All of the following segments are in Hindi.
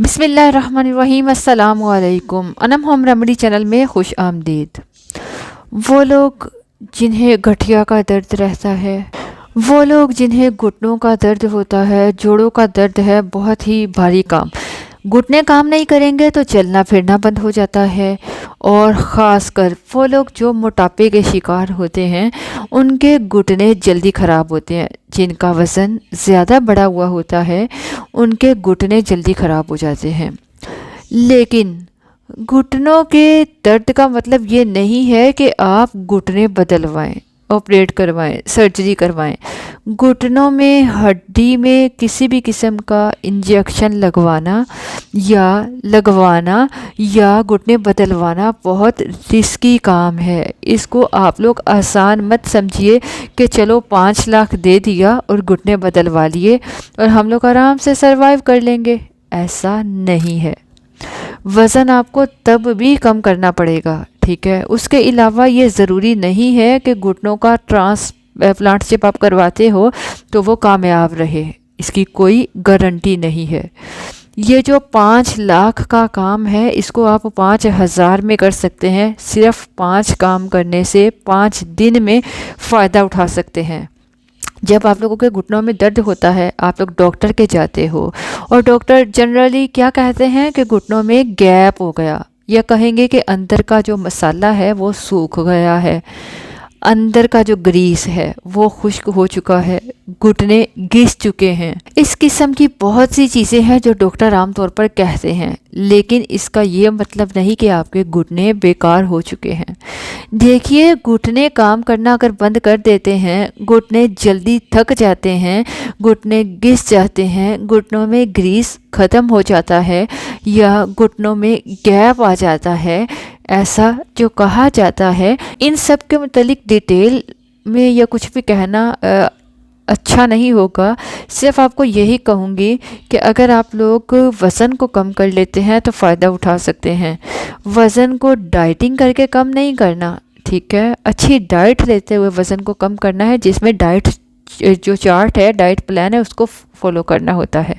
बिस्मिल्लाहिर्रहमानिर्रहीम। अस्सलाम वालेकुम। अनम होम रेमेडी चैनल में खुश आमदीद। वो लोग जिन्हें गठिया का दर्द रहता है, वो लोग जिन्हें घुटनों का दर्द होता है, जोड़ों का दर्द है, बहुत ही भारी काम, घुटने काम नहीं करेंगे तो चलना फिरना बंद हो जाता है। और ख़ासकर वो लोग जो मोटापे के शिकार होते हैं, उनके घुटने जल्दी ख़राब होते हैं। जिनका वज़न ज़्यादा बढ़ा हुआ होता है, उनके घुटने जल्दी ख़राब हो जाते हैं। लेकिन घुटनों के दर्द का मतलब ये नहीं है कि आप घुटने बदलवाएं, ऑपरेट करवाएं, सर्जरी करवाएं। घुटनों में, हड्डी में किसी भी किस्म का इंजेक्शन लगवाना या घुटने बदलवाना बहुत रिस्की काम है। इसको आप लोग आसान मत समझिए कि चलो 5 लाख दे दिया और घुटने बदलवा लिए और हम लोग आराम से सरवाइव कर लेंगे। ऐसा नहीं है। वज़न आपको तब भी कम करना पड़ेगा, ठीक है। उसके अलावा ये ज़रूरी नहीं है कि घुटनों का ट्रांसप्लांट जब आप करवाते हो तो वो कामयाब रहे, इसकी कोई गारंटी नहीं है। ये जो 5 लाख का काम है, इसको आप 5,000 में कर सकते हैं। सिर्फ 5 काम करने से 5 दिन में फ़ायदा उठा सकते हैं। जब आप लोगों के घुटनों में दर्द होता है, आप लोग डॉक्टर के जाते हो और डॉक्टर जनरली क्या कहते हैं कि घुटनों में गैप हो गया, या कहेंगे कि अंदर का जो मसाला है वो सूख गया है, अंदर का जो ग्रीस है वो खुश्क हो चुका है, घुटने घिस चुके हैं। इस किस्म की बहुत सी चीज़ें हैं जो डॉक्टर आमतौर पर कहते हैं, लेकिन इसका ये मतलब नहीं कि आपके घुटने बेकार हो चुके हैं। देखिए, घुटने काम करना अगर बंद कर देते हैं, घुटने जल्दी थक जाते हैं, घुटने घिस जाते हैं, घुटनों में ग्रीस ख़त्म हो जाता है या घुटनों में गैप आ जाता है, ऐसा जो कहा जाता है, इन सब के मुतालिक डिटेल में या कुछ भी कहना अच्छा नहीं होगा। सिर्फ आपको यही कहूँगी कि अगर आप लोग वज़न को कम कर लेते हैं तो फ़ायदा उठा सकते हैं। वज़न को डाइटिंग करके कम नहीं करना, ठीक है। अच्छी डाइट लेते हुए वज़न को कम करना है, जिसमें डाइट जो चार्ट है, डाइट प्लान है, उसको फॉलो करना होता है।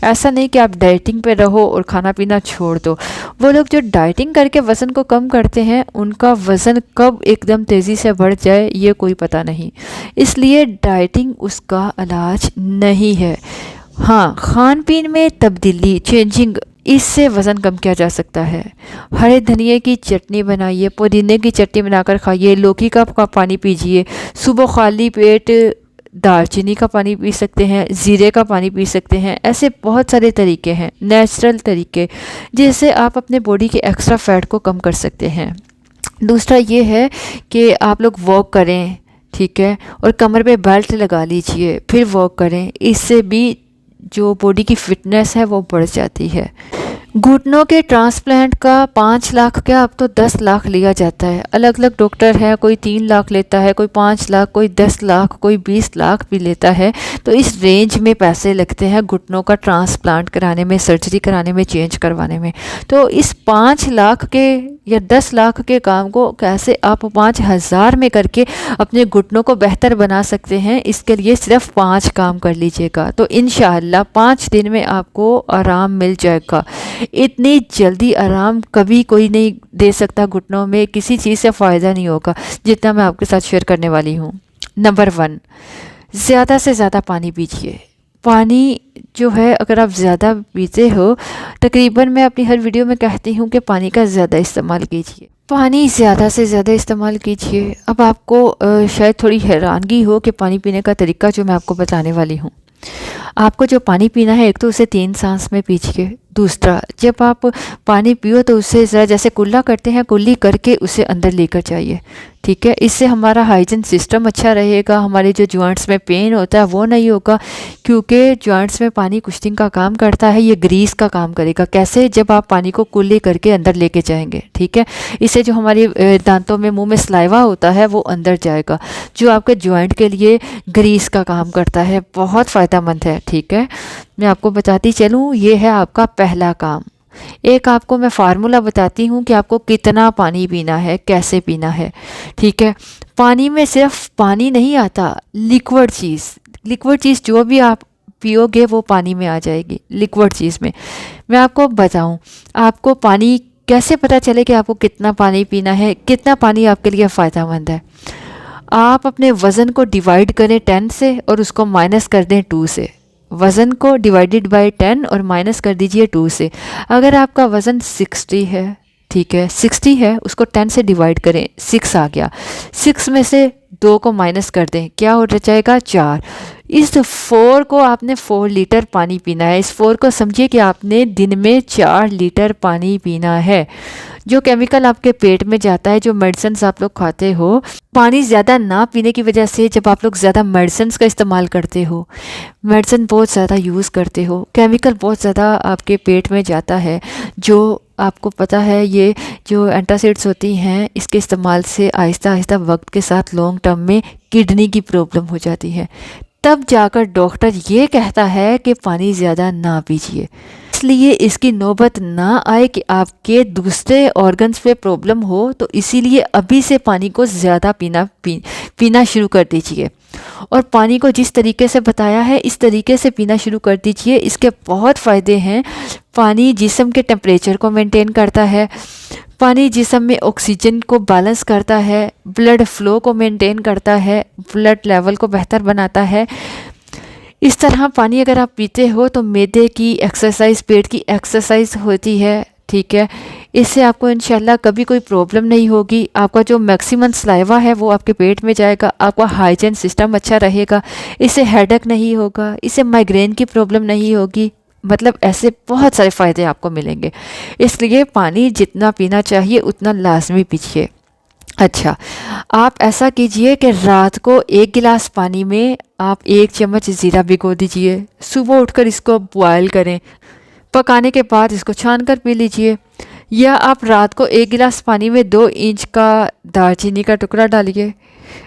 ऐसा नहीं कि आप डाइटिंग पे रहो और खाना पीना छोड़ दो। वो लोग जो डाइटिंग करके वज़न को कम करते हैं, उनका वज़न कब एकदम तेज़ी से बढ़ जाए ये कोई पता नहीं। इसलिए डाइटिंग उसका इलाज नहीं है। हाँ, खान पीन में तब्दीली, चेंजिंग, इससे वज़न कम किया जा सकता है। हरे धनिए की चटनी बनाइए, पुदीने की चटनी बनाकर खाइए, लौकी का पानी पीजिए, सुबह खाली पेट दालचीनी का पानी पी सकते हैं, ज़ीरे का पानी पी सकते हैं। ऐसे बहुत सारे तरीके हैं, नेचुरल तरीके, जिससे आप अपने बॉडी के एक्स्ट्रा फैट को कम कर सकते हैं। दूसरा ये है कि आप लोग वॉक करें, ठीक है, और कमर पे बेल्ट लगा लीजिए, फिर वॉक करें। इससे भी जो बॉडी की फिटनेस है वो बढ़ जाती है। घुटनों के ट्रांसप्लांट का 5 लाख क्या, अब तो 10 लाख लिया जाता है। अलग अलग डॉक्टर है, कोई 3 लाख लेता है, कोई 5 लाख, कोई 10 लाख, कोई 20 लाख भी लेता है। तो इस रेंज में पैसे लगते हैं घुटनों का ट्रांसप्लांट कराने में, सर्जरी कराने में, चेंज करवाने में। तो इस 5 लाख के या 10 लाख के काम को कैसे आप 5,000 में करके अपने घुटनों को बेहतर बना सकते हैं, इसके लिए सिर्फ 5 काम कर लीजिएगा तो इंशाअल्लाह 5 दिन में आपको आराम मिल जाएगा। इतनी जल्दी आराम कभी कोई नहीं दे सकता। घुटनों में किसी चीज़ से फ़ायदा नहीं होगा जितना मैं आपके साथ शेयर करने वाली हूँ। नंबर 1, ज़्यादा से ज़्यादा पानी पीजिए। पानी जो है, अगर आप ज़्यादा पीते हो, तकरीबन मैं अपनी हर वीडियो में कहती हूँ कि पानी का ज़्यादा इस्तेमाल कीजिए, पानी ज़्यादा से ज़्यादा इस्तेमाल कीजिए। अब आपको शायद थोड़ी हैरानगी हो कि पानी पीने का तरीका जो मैं आपको बताने वाली हूँ। आपको जो पानी पीना है, एक तो उसे 3 सांस में पीजिए। दूसरा, जब आप पानी पियो तो उसे ज़रा जैसे कुल्ला करते हैं, कुल्ली करके उसे अंदर लेकर जाइए, ठीक है। इससे हमारा हाइजीन सिस्टम अच्छा रहेगा, हमारे जो जॉइंट्स में पेन होता है वो नहीं होगा, क्योंकि जॉइंट्स में पानी कुश्तिंग का काम करता है, ये ग्रीस का काम करेगा। कैसे? जब आप पानी को कुल्ली करके अंदर लेके जाएंगे, ठीक है। इससे जो हमारी दांतों में, मुंह में सलाइवा होता है वो अंदर जाएगा, जो आपके जॉइंट के लिए ग्रीस का काम करता है, बहुत फ़ायदेमंद है, ठीक है। मैं आपको बताती चलूँ, ये है आपका पहला काम। एक आपको मैं फार्मूला बताती हूँ कि आपको कितना पानी पीना है, कैसे पीना है, ठीक है। पानी में सिर्फ पानी नहीं आता, लिक्विड चीज़ जो भी आप पियोगे वो पानी में आ जाएगी, लिक्विड चीज़ में। मैं आपको बताऊं, आपको पानी कैसे पता चले कि आपको कितना पानी पीना है, कितना पानी आपके लिए फ़ायदेमंद है। आप अपने वज़न को डिवाइड करें 10 से और उसको माइनस कर दें 2 से। वज़न को डिवाइडेड बाय 10 और माइनस कर दीजिए 2 से। अगर आपका वज़न 60 है, ठीक है, 60 है, उसको 10 से डिवाइड करें, 6 आ गया। 6 में से 2 को माइनस कर दें, क्या हो जाएगा? 4। इस 4 को आपने 4 लीटर पानी पीना है। इस 4 को समझिए कि आपने दिन में 4 लीटर पानी पीना है। जो केमिकल आपके पेट में जाता है, जो मेडिसिन आप लोग खाते हो, पानी ज़्यादा ना पीने की वजह से, जब आप लोग ज़्यादा मेडिसिन का इस्तेमाल करते हो, मेडिसिन बहुत ज़्यादा यूज़ करते हो, केमिकल बहुत ज़्यादा आपके पेट में जाता है, जो आपको पता है ये जो एंटासिड्स होती हैं, इसके इस्तेमाल से आहिस्ता आहिस्ता वक्त के साथ लॉन्ग टर्म में किडनी की प्रॉब्लम हो जाती है। तब जाकर डॉक्टर ये कहता है कि पानी ज़्यादा ना पीजिए, इसलिए इसकी नौबत ना आए कि आपके दूसरे ऑर्गन्स पे प्रॉब्लम हो। तो इसीलिए अभी से पानी को ज़्यादा पीना शुरू कर दीजिए, और पानी को जिस तरीके से बताया है इस तरीके से पीना शुरू कर दीजिए। इसके बहुत फ़ायदे हैं। पानी जिस्म के टेम्परेचर को मेंटेन करता है, पानी जिस्म में ऑक्सीजन को बैलेंस करता है, ब्लड फ्लो को मेंटेन करता है, ब्लड लेवल को बेहतर बनाता है। इस तरह पानी अगर आप पीते हो तो मैदे की एक्सरसाइज, पेट की एक्सरसाइज होती है, ठीक है। इससे आपको इंशाल्लाह कभी कोई प्रॉब्लम नहीं होगी। आपका जो मैक्सिमम सलाइवा है वो आपके पेट में जाएगा, आपका हाइजीन सिस्टम अच्छा रहेगा, इससे हेडेक नहीं होगा, इससे माइग्रेन की प्रॉब्लम नहीं होगी। मतलब ऐसे बहुत सारे फ़ायदे आपको मिलेंगे। इसलिए पानी जितना पीना चाहिए उतना लाजमी पीजिए। अच्छा, आप ऐसा कीजिए कि रात को 1 गिलास पानी में आप 1 चम्मच ज़ीरा भिगो दीजिए। सुबह उठकर इसको बॉयल करें, पकाने के बाद इसको छान कर पी लीजिए। या आप रात को 1 गिलास पानी में 2 इंच का दालचीनी का टुकड़ा डालिए,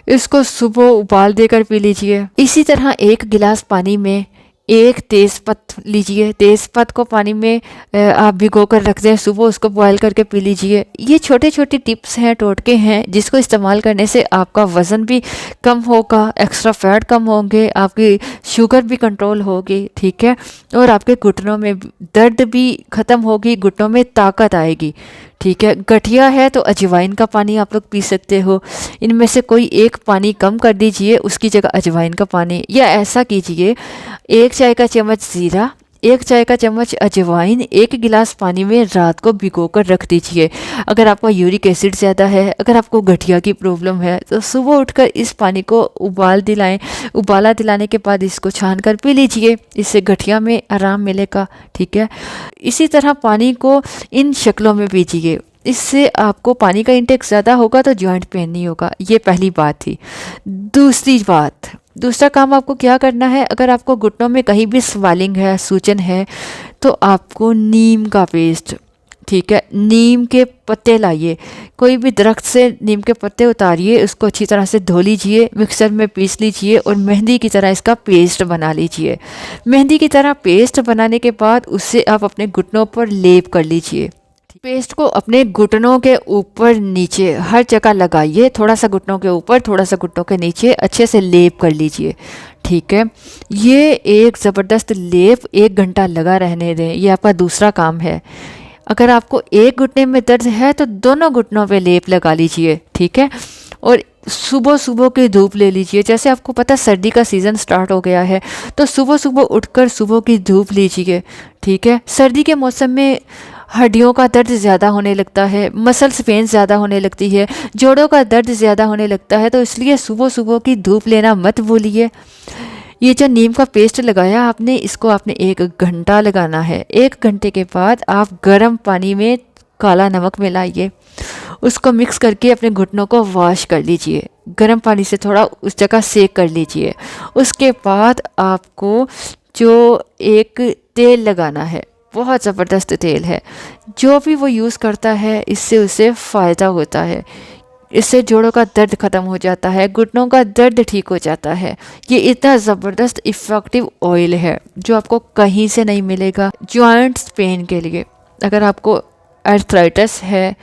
इसको सुबह उबाल देकर पी लीजिए। इसी तरह 1 गिलास पानी में 1 तेज़पत्ता लीजिए, तेज़पत्ता को पानी में आप भिगो कर रख दें, सुबह उसको बॉयल करके पी लीजिए। ये छोटे छोटे टिप्स हैं, टोटके हैं, जिसको इस्तेमाल करने से आपका वज़न भी कम होगा, एक्स्ट्रा फैट कम होंगे, आपकी शुगर भी कंट्रोल होगी, ठीक है, और आपके घुटनों में दर्द भी ख़त्म होगी, घुटनों में ताकत आएगी, ठीक है। गठिया है तो अजवाइन का पानी आप लोग पी सकते हो। इनमें से कोई एक पानी कम कर दीजिए, उसकी जगह अजवाइन का पानी, या ऐसा कीजिए 1 चाय का चम्मच ज़ीरा, 1 चाय का चम्मच अजवाइन 1 गिलास पानी में रात को भिगो कर रख दीजिए। अगर आपका यूरिक एसिड ज़्यादा है, अगर आपको गठिया की प्रॉब्लम है, तो सुबह उठकर इस पानी को उबाला दिलाने के बाद इसको छान कर पी लीजिए, इससे गठिया में आराम मिलेगा, ठीक है। इसी तरह पानी को इन शक्लों में पीजिए, इससे आपको पानी का इंटेक ज़्यादा होगा तो जॉइंट पेन नहीं होगा। ये पहली बात थी। दूसरा काम आपको क्या करना है, अगर आपको घुटनों में कहीं भी स्वेलिंग है, सूजन है, तो आपको नीम का पेस्ट, ठीक है, नीम के पत्ते लाइए, कोई भी दरख्त से नीम के पत्ते उतारिए, उसको अच्छी तरह से धो लीजिए, मिक्सर में पीस लीजिए और मेहंदी की तरह इसका पेस्ट बना लीजिए। मेहंदी की तरह पेस्ट बनाने के बाद उससे आप अपने घुटनों पर लेप कर लीजिए। पेस्ट को अपने घुटनों के ऊपर नीचे हर जगह लगाइए, थोड़ा सा घुटनों के ऊपर, थोड़ा सा घुटनों के नीचे, अच्छे से लेप कर लीजिए, ठीक है। ये एक ज़बरदस्त लेप 1 घंटा लगा रहने दें, ये आपका दूसरा काम है। अगर आपको एक घुटने में दर्द है तो दोनों घुटनों पे लेप लगा लीजिए, ठीक है। और सुबह सुबह की धूप ले लीजिए, जैसे आपको पता सर्दी का सीज़न स्टार्ट हो गया है, तो सुबह सुबह उठकर सुबह की धूप लीजिए, ठीक है। सर्दी के मौसम में हड्डियों का दर्द ज़्यादा होने लगता है, मसल्स पेन ज़्यादा होने लगती है, जोड़ों का दर्द ज़्यादा होने लगता है, तो इसलिए सुबह सुबह की धूप लेना मत भूलिए। ये जो नीम का पेस्ट लगाया आपने, इसको आपने 1 घंटा लगाना है। 1 घंटे के बाद आप गर्म पानी में काला नमक मिलाइए, उसको मिक्स करके अपने घुटनों को वॉश कर लीजिए, गर्म पानी से थोड़ा उस जगह सेक कर लीजिए। उसके बाद आपको जो एक तेल लगाना है, बहुत ज़बरदस्त तेल है, जो भी वो यूज़ करता है इससे उसे फ़ायदा होता है, इससे जोड़ों का दर्द ख़त्म हो जाता है, घुटनों का दर्द ठीक हो जाता है। ये इतना ज़बरदस्त इफ़ेक्टिव ऑयल है जो आपको कहीं से नहीं मिलेगा जॉइंट्स पेन के लिए। अगर आपको आर्थराइटिस है,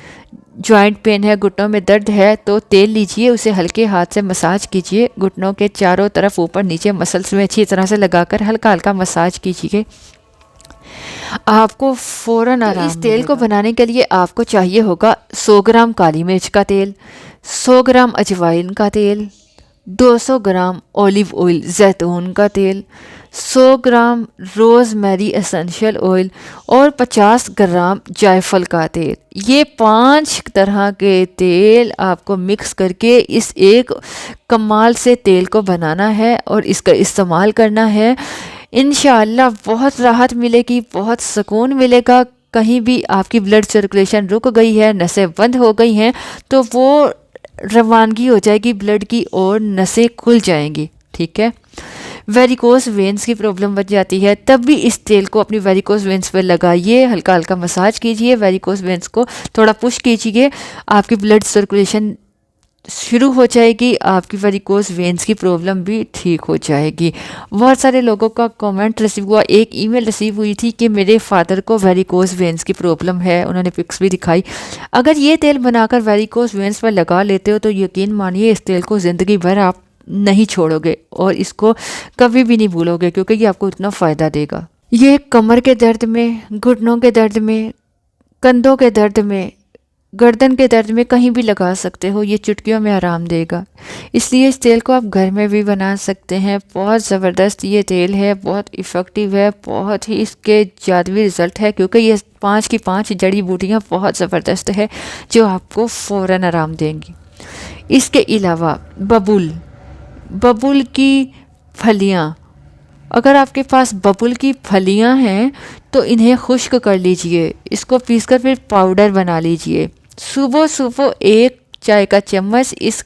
जॉइंट पेन है, घुटनों में दर्द है, तो तेल लीजिए, उसे हल्के हाथ से मसाज कीजिए, घुटनों के चारों तरफ ऊपर नीचे मसल्स में अच्छी तरह से लगाकर हल्का हल्का मसाज कीजिए। आपको फ़ौरन आराम इस तेल को बनाने के लिए आपको चाहिए होगा 100 ग्राम काली मिर्च का तेल, 100 ग्राम अजवाइन का तेल, 200 ग्राम ऑलिव ऑयल जैतून का तेल, 100 ग्राम रोज़मेरी एसेंशियल ऑयल और 50 ग्राम जायफल का तेल। ये 5 तरह के तेल आपको मिक्स करके इस एक कमाल से तेल को बनाना है और इसका इस्तेमाल करना है। इंशाअल्लाह बहुत राहत मिलेगी, बहुत सुकून मिलेगा। कहीं भी आपकी ब्लड सर्कुलेशन रुक गई है, नसें बंद हो गई हैं, तो वो रवानगी हो जाएगी ब्लड की और नसें खुल जाएंगी। ठीक है। वेरिकोस वेंस की प्रॉब्लम बच जाती है, तब भी इस तेल को अपनी वेरिकोस वेंस पर लगाइए, हल्का हल्का मसाज कीजिए, वेरिकोस वेंस को थोड़ा पुश कीजिए, आपकी ब्लड सर्कुलेशन शुरू हो जाएगी, आपकी वेरिकोस वेंस की प्रॉब्लम भी ठीक हो जाएगी। बहुत सारे लोगों का कमेंट रिसीव हुआ, एक ईमेल रिसीव हुई थी कि मेरे फादर को वेरिकोस वेंस की प्रॉब्लम है, उन्होंने पिक्स भी दिखाई। अगर ये तेल बनाकर वेरिकोस वेंस पर लगा लेते हो तो यकीन मानिए इस तेल को ज़िंदगी भर आप नहीं छोड़ोगे और इसको कभी भी नहीं भूलोगे, क्योंकि ये आपको इतना फ़ायदा देगा। ये कमर के दर्द में, घुटनों के दर्द में, कंधों के दर्द में, गर्दन के दर्द में कहीं भी लगा सकते हो, ये चुटकियों में आराम देगा। इसलिए इस तेल को आप घर में भी बना सकते हैं। बहुत ज़बरदस्त ये तेल है, बहुत इफ़ेक्टिव है, बहुत ही इसके जादुई रिज़ल्ट है, क्योंकि ये 5 की 5 जड़ी बूटियाँ बहुत ज़बरदस्त है जो आपको फ़ौरन आराम देंगी। इसके अलावा बबुल की फलियाँ, अगर आपके पास बबुल की फलियाँ हैं तो इन्हें खुश्क कर लीजिए, इसको पीसकर फिर पाउडर बना लीजिए। सुबह सुबह 1 चाय का चम्मच इस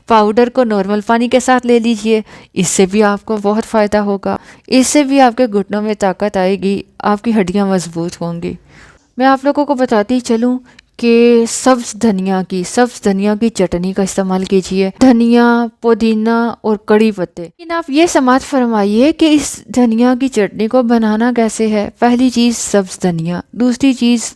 पाउडर को नॉर्मल पानी के साथ ले लीजिए, इससे भी आपको बहुत फ़ायदा होगा। इससे भी आपके घुटनों में ताकत आएगी, आपकी हड्डियाँ मजबूत होंगी। मैं आप लोगों को बताती चलूँ कि सब्ज़ धनिया की चटनी का इस्तेमाल कीजिए। धनिया, पुदीना और कड़ी पत्ते। लेकिन आप ये समाज फरमाइए कि इस धनिया की चटनी को बनाना कैसे है। पहली चीज़ सब्ज़ धनिया, दूसरी चीज़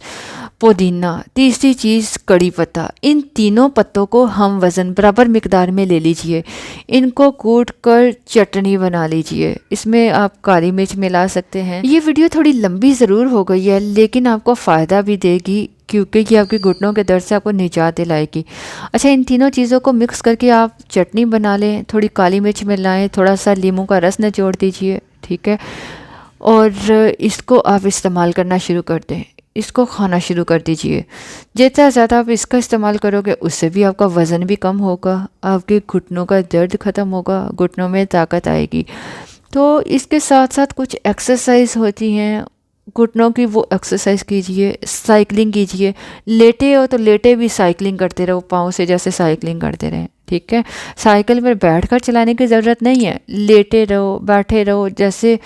पुदीना, तीसरी चीज़ कड़ी पत्ता। इन तीनों पत्तों को हम वज़न बराबर मिकदार में ले लीजिए, इनको कूट कर चटनी बना लीजिए। इसमें आप काली मिर्च मिला सकते हैं। ये वीडियो थोड़ी लंबी ज़रूर हो गई है, लेकिन आपको फ़ायदा भी देगी, क्योंकि ये आपके घुटनों के दर्द से आपको निजात दिलाएगी। अच्छा, इन तीनों चीज़ों को मिक्स करके आप चटनी बना लें, थोड़ी काली मिर्च मिलाएं, थोड़ा सा नींबू का रस निचोड़ दीजिए। ठीक है। और इसको आप इस्तेमाल करना शुरू कर दें, इसको खाना शुरू कर दीजिए। जितना ज़्यादा आप इसका इस्तेमाल करोगे उससे भी आपका वज़न भी कम होगा, आपके घुटनों का दर्द ख़त्म होगा, घुटनों में ताकत आएगी। तो इसके साथ साथ कुछ एक्सरसाइज होती हैं घुटनों की, वो एक्सरसाइज कीजिए, साइकिलिंग कीजिए। लेटे हो तो लेटे भी साइकिलिंग करते रहो, पाँव से जैसे साइकिलिंग करते रहें। ठीक है। साइकिल पर बैठकर चलाने की ज़रूरत नहीं है, लेटे रहो, बैठे रहो। जैसे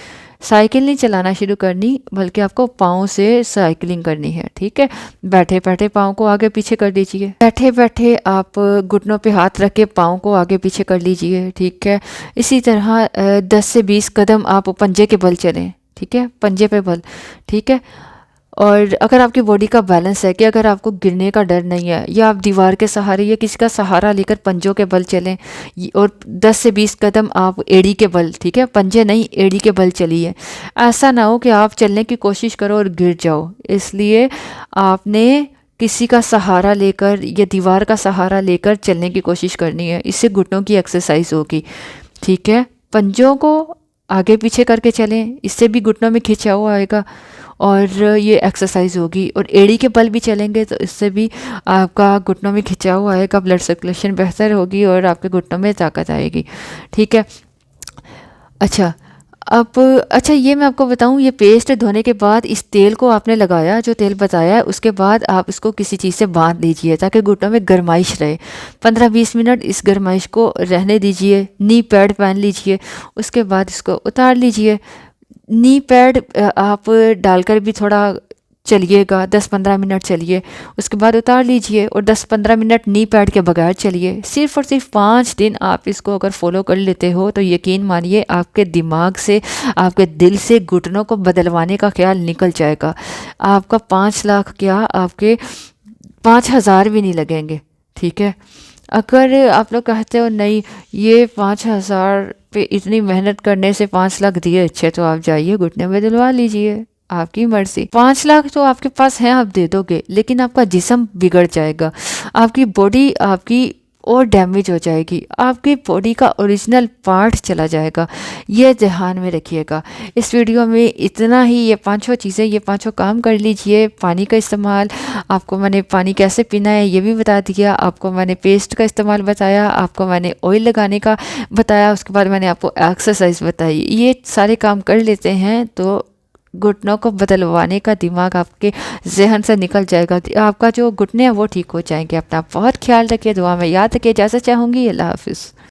साइकिल नहीं चलाना शुरू करनी, बल्कि आपको पाँव से साइकिलिंग करनी है। ठीक है। बैठे बैठे पाँव को आगे पीछे कर दीजिए, बैठे बैठे आप घुटनों पे हाथ रख के पाँव को आगे पीछे कर लीजिए। ठीक है। इसी तरह 10 से 20 कदम आप पंजे के बल चलें। ठीक है, पंजे पे बल। ठीक है। और अगर आपकी बॉडी का बैलेंस है कि अगर आपको गिरने का डर नहीं है, या आप दीवार के सहारे या किसी का सहारा लेकर पंजों के बल चलें, और 10 से 20 कदम आप एड़ी के बल, ठीक है, पंजे नहीं एड़ी के बल चलिए। ऐसा ना हो कि आप चलने की कोशिश करो और गिर जाओ। इसलिए आपने किसी का सहारा लेकर या दीवार का सहारा लेकर चलने की कोशिश करनी है, इससे घुटनों की एक्सरसाइज होगी। ठीक है। पंजों को आगे पीछे करके चलें, इससे भी घुटनों में खिंचाव आएगा और ये एक्सरसाइज होगी। और एड़ी के बल भी चलेंगे तो इससे भी आपका घुटनों में खिंचाव आएगा, ब्लड सर्कुलेशन बेहतर होगी और आपके घुटनों में ताकत आएगी। ठीक है। अच्छा, ये मैं आपको बताऊं, ये पेस्ट धोने के बाद इस तेल को आपने लगाया, जो तेल बताया है, उसके बाद आप इसको किसी चीज़ से बांध लीजिए ताकि घुटनों में गर्माइश रहे। 15-20 मिनट इस गर्माइश को रहने दीजिए। नी पैड पहन लीजिए, उसके बाद इसको उतार लीजिए। नी पैड आप डालकर भी थोड़ा चलिएगा, 10-15 मिनट चलिए, उसके बाद उतार लीजिए और 10-15 मिनट नी पैड के बगैर चलिए। सिर्फ और सिर्फ 5 दिन आप इसको अगर फॉलो कर लेते हो तो यकीन मानिए आपके दिमाग से, आपके दिल से घुटनों को बदलवाने का ख्याल निकल जाएगा। आपका 5 लाख क्या, आपके 5,000 भी नहीं लगेंगे। ठीक है। अगर आप लोग कहते हो नहीं ये 5,000 पे इतनी मेहनत करने से 5 लाख दिए अच्छे, तो आप जाइए घुटने बदलवा लीजिए। आपकी मर्जी। 5 लाख तो आपके पास है, आप दे दोगे, लेकिन आपका जिस्म बिगड़ जाएगा, आपकी बॉडी आपकी और डैमेज हो जाएगी, आपकी बॉडी का ओरिजिनल पार्ट चला जाएगा। ये ध्यान में रखिएगा। इस वीडियो में इतना ही, ये पांचों चीज़ें, ये पांचों काम कर लीजिए। पानी का इस्तेमाल, आपको मैंने पानी कैसे पीना है ये भी बता दिया, आपको मैंने पेस्ट का इस्तेमाल बताया, आपको मैंने ऑयल लगाने का बताया, उसके बाद मैंने आपको एक्सरसाइज बताई। ये सारे काम कर लेते हैं तो घुटनों को बदलवाने का दिमाग आपके जहन से निकल जाएगा, आपका जो घुटने हैं वो ठीक हो जाएंगे। अपना बहुत ख्याल रखिए, दुआ में याद रखिए। इजाज़त चाहूँगी। अल्लाह हाफिज़।